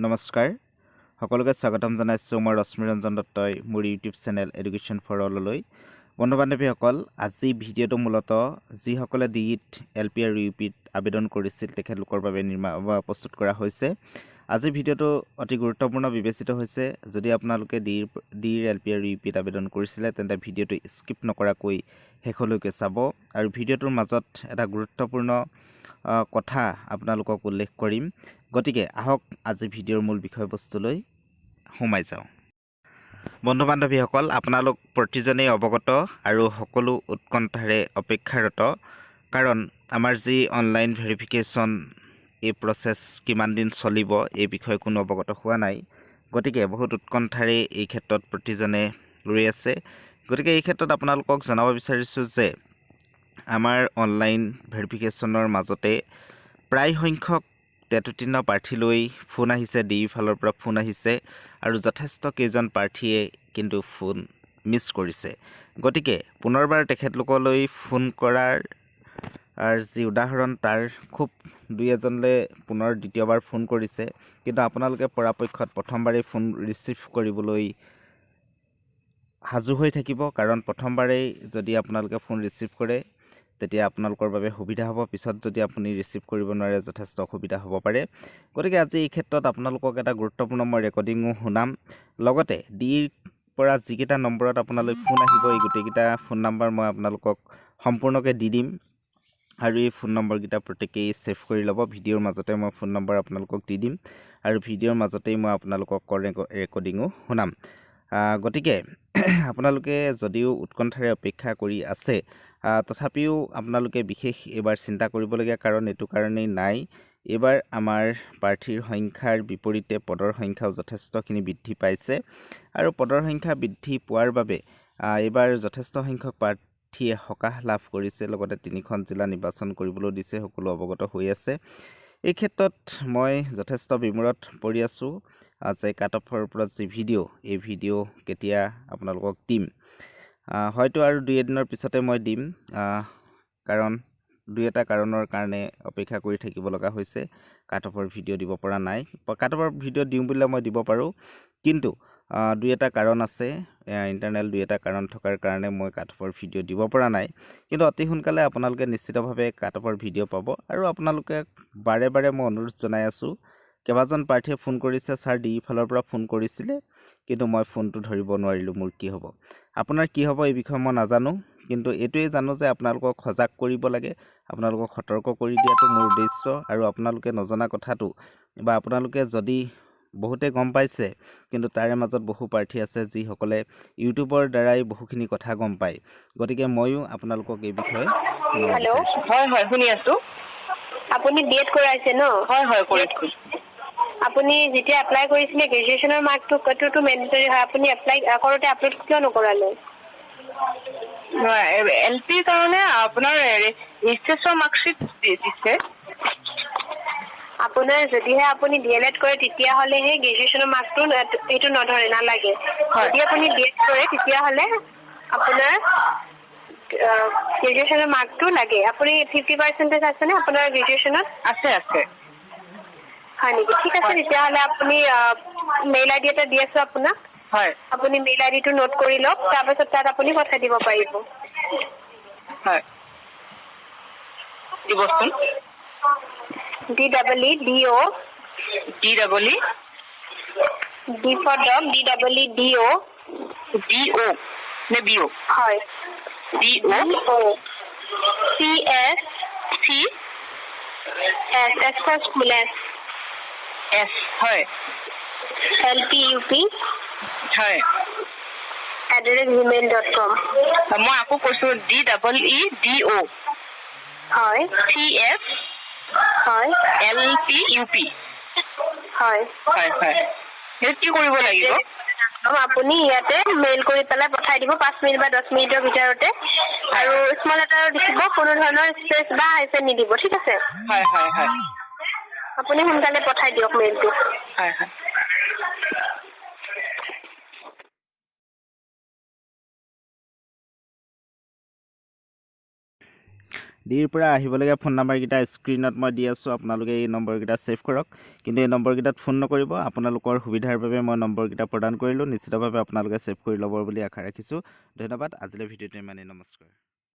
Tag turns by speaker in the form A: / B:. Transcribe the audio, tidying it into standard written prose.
A: নমস্কাৰ সকলোকে স্বাগতম জনাইছোঁ মই ৰশ্মিৰঞ্জন দত্তই মোৰ ইউটিউব চেনেল এডুকেশ্যন ফৰ অললৈ বন্ধু বান্ধৱীসকল আজি ভিডিঅ'টো মূলতঃ যিসকলে ডিইত এলপি আৰু ইউপিত আবেদন কৰিছিল তেখেতলোকৰ বাবে প্ৰস্তুত কৰা হৈছে আজি ভিডিঅ'টো অতি গুৰুত্বপূৰ্ণ বিবেচিত হৈছে যদি আপোনালোকে ডিৰ এলপি আৰু ইউপিত আবেদন কৰিছিলে তেন্তে ভিডিঅ'টো স্কিপ নকৰাকৈ শেষলৈকে চাব আৰু ভিডিঅ'টোৰ মাজত এটা গুৰুত্বপূৰ্ণ কথা আপোনালোকক উল্লেখ কৰিম গতিকে আহক আজি ভিডিঅ'ৰ মূল বিষয়বস্তুলৈ সোমাই যাওঁ বন্ধু বান্ধৱীসকল আপোনালোক প্ৰতিজনেই অৱগত আৰু সকলো উৎকণ্ঠাৰে অপেক্ষাৰত কাৰণ আমাৰ যি অনলাইন ভেৰিফিকেশ্যন এই প্ৰচেছ কিমান দিন চলিব এই বিষয়ে কোনো অৱগত হোৱা নাই গতিকে বহুত উৎকণ্ঠাৰে এই ক্ষেত্ৰত প্ৰতিজনে ৰৈ আছে গতিকে এই ক্ষেত্ৰত আপোনালোকক জনাব বিচাৰিছোঁ যে আমাৰ অনলাইন ভেৰিফিকেশ্যনৰ মাজতে প্ৰায় সংখ্যক তেতুতীৰ্ণ প্ৰাৰ্থীলৈ ফোন আহিছে ডিৰ ফালৰ পৰা ফোন আহিছে আৰু যথেষ্ট কেইজন প্ৰাৰ্থীয়ে কিন্তু ফোন মিছ কৰিছে গতিকে পুনৰবাৰ তেখেতলোকলৈ ফোন কৰাৰ যি উদাহৰণ তাৰ খুব দুই এজনলৈ পুনৰ দ্বিতীয়বাৰ ফোন কৰিছে কিন্তু আপোনালোকে পৰাপক্ষত প্ৰথমবাৰেই ফোন ৰিচিভ কৰিবলৈ সাজু হৈ থাকিব কাৰণ প্ৰথমবাৰেই যদি আপোনালোকে ফোন ৰিচিভ কৰে তেতিয়া আপোনালোকৰ বাবে সুবিধা হ'ব পিছত যদি আপুনি ৰিচিভ কৰিব নোৱাৰে যথেষ্ট অসুবিধা হ'ব পাৰে গতিকে আজি এই ক্ষেত্ৰত আপোনালোকক এটা গুৰুত্বপূৰ্ণ মই ৰেকৰ্ডিঙো শুনাম লগতে ডিৰ পৰা যিকেইটা নম্বৰত আপোনালৈ ফোন আহিব এই গোটেইকেইটা ফোন নম্বৰ মই আপোনালোকক সম্পূৰ্ণকৈ দি দিম আৰু এই ফোন নম্বৰকেইটা প্ৰত্যেকেই ছেভ কৰি ল'ব ভিডিঅ'ৰ মাজতে মই ফোন নম্বৰ আপোনালোকক দি দিম আৰু ভিডিঅ'ৰ মাজতেই মই আপোনালোকক ৰেকৰ্ডিঙো শুনাম গতিকে আপোনালোকে যদিও উৎকণ্ঠাৰে অপেক্ষা কৰি আছে তথাপিও আপোনালোকে বিশেষ এইবাৰ চিন্তা কৰিবলগীয়া কাৰণ এইটো কাৰণেই নাই এইবাৰ আমাৰ প্ৰাৰ্থীৰ সংখ্যাৰ বিপৰীতে পদৰ সংখ্যাও যথেষ্টখিনি বৃদ্ধি পাইছে আৰু পদৰ সংখ্যা বৃদ্ধি পোৱাৰ বাবে এইবাৰ যথেষ্ট সংখ্যক প্ৰাৰ্থীয়ে সকাহ লাভ কৰিছে লগতে 3খন জিলা নিৰ্বাচন কৰিবলৈ দিছে সকলো অৱগত হৈ আছে এই ক্ষেত্ৰত মই যথেষ্ট বিমূৰত পৰি আছোঁ যে কাট অফৰ ওপৰত যি ভিডিঅ' এই ভিডিঅ' কেতিয়া আপোনালোকক দিম হয়তো আৰু দুই এদিনৰ পিছতে মই দিম কাৰণ দুই এটা কাৰণৰ কাৰণে অপেক্ষা কৰি থাকিব লগা হৈছে কাট অফৰ ভিডিঅ' দিব পৰা নাই কাট অফৰ ভিডিঅ' দিম বুলিলে মই দিব পাৰোঁ কিন্তু দুই এটা কাৰণ আছে ইণ্টাৰনেল দুই এটা কাৰণ থকাৰ কাৰণে মই কাট অফৰ ভিডিঅ' দিব পৰা নাই কিন্তু অতি সোনকালে আপোনালোকে নিশ্চিতভাৱে কাট অফৰ ভিডিঅ' পাব আৰু আপোনালোকে বাৰে বাৰে মই অনুৰোধ জনাই আছোঁ কেইবাজন প্ৰাৰ্থীয়ে ফোন কৰিছে ছাৰ ডিৰ ফালৰ পৰা ফোন কৰিছিলে কিন্তু মই ফোনটো ধৰিব নোৱাৰিলোঁ মোৰ কি হ'ব আপোনাৰ কি হ'ব এই বিষয়ে মই নাজানো কিন্তু এইটোৱে জানো যে আপোনালোকক সজাগ কৰিব লাগে আপোনালোকক সতৰ্ক কৰি দিয়াটো মোৰ উদ্দেশ্য আৰু আপোনালোকে নজনা কথাটো বা আপোনালোকে যদি বহুতে গম পাইছে কিন্তু তাৰে মাজত বহু প্ৰাৰ্থী আছে যিসকলে ইউটিউবৰ দ্বাৰাই বহুখিনি কথা গম পায় গতিকে ময়ো আপোনালোকক এই বিষয়ে
B: হেল্ল' হয় শুনি আছোঁ আপুনি বিএড কৰাইছে ন হয় কৰিছোঁ আপুনি যেতিয়া এপ্লাই কৰিছিলে গ্ৰেজুৱেশ্যনৰ মাৰ্কটো মেণ্ডেটৰী হয় আপুনি এপ্লাই কৰোঁতে আপলোড কিয় নকৰালে
C: এলপিৰ কাৰণে আপোনাৰ ৰেজিষ্ট্ৰেশ্যন মাৰ্কশ্বিট দিছে
B: আপোনাৰ যদিহে আপুনি ডিএলএড কৰে তেতিয়াহ'লেহে গ্ৰেজুৱেশ্যনৰ মাৰ্কটো এইটো নধৰে নালাগে যদি আপুনি বিএড কৰে তেতিয়াহ'লে আপোনাৰ গ্ৰেজুৱেশ্যনৰ মাৰ্কটো লাগে আপুনি 50% আছেনে আপোনাৰ গ্ৰেজুৱেশ্যনত
C: আছে
B: হয় নেকি ঠিক আছে তেতিয়াহ'লে আপুনি মেইল আইডি এটা দি আছোঁ আপোনাক
C: হয়
B: আপুনি মেইল আইডিটো নোট কৰি লওক তাৰপাছত তাত আপুনি পঠাই দিব পাৰিব
C: হয় দিবচোন
B: DEEDO D for dog DEEDO
C: DO নে BO
B: হয় DO CS
C: C
B: S for school
C: S হয়
B: LPUP
C: হয়
B: @gmail.com
C: মই আকৌ কৈছোঁ DEEDO
B: হয়
C: CS
B: হয়
C: LPUP
B: হয়
C: হয় সেইটো কি কৰিব লাগিব
B: আপুনি ইয়াতে মেইল কৰি পেলাই পঠাই দিব 5 মিনিট বা 10 মিনিটৰ ভিতৰতে আৰু স্মল লেটাৰত লিখিব কোনো ধৰণৰ স্পেচ বা হাইফেন নিদিব ঠিক আছে
C: হয়
B: আপুনি সোনকালে পঠাই দিয়ক মেইলটো
C: হয়
A: ডিৰ পৰা আহিবলগীয়া ফোন নাম্বাৰকেইটা স্ক্ৰীনত মই দি আছোঁ আপোনালোকে এই নম্বৰকেইটা ছেভ কৰক কিন্তু এই নম্বৰকেইটাত ফোন নকৰিব আপোনালোকৰ সুবিধাৰ বাবে মই নম্বৰকেইটা প্ৰদান কৰিলোঁ নিশ্চিতভাৱে আপোনালোকে ছেভ কৰি ল'ব বুলি আশা ৰাখিছোঁ ধন্যবাদ আজিলৈ ভিডিঅ'টো ইমানেই নমস্কাৰ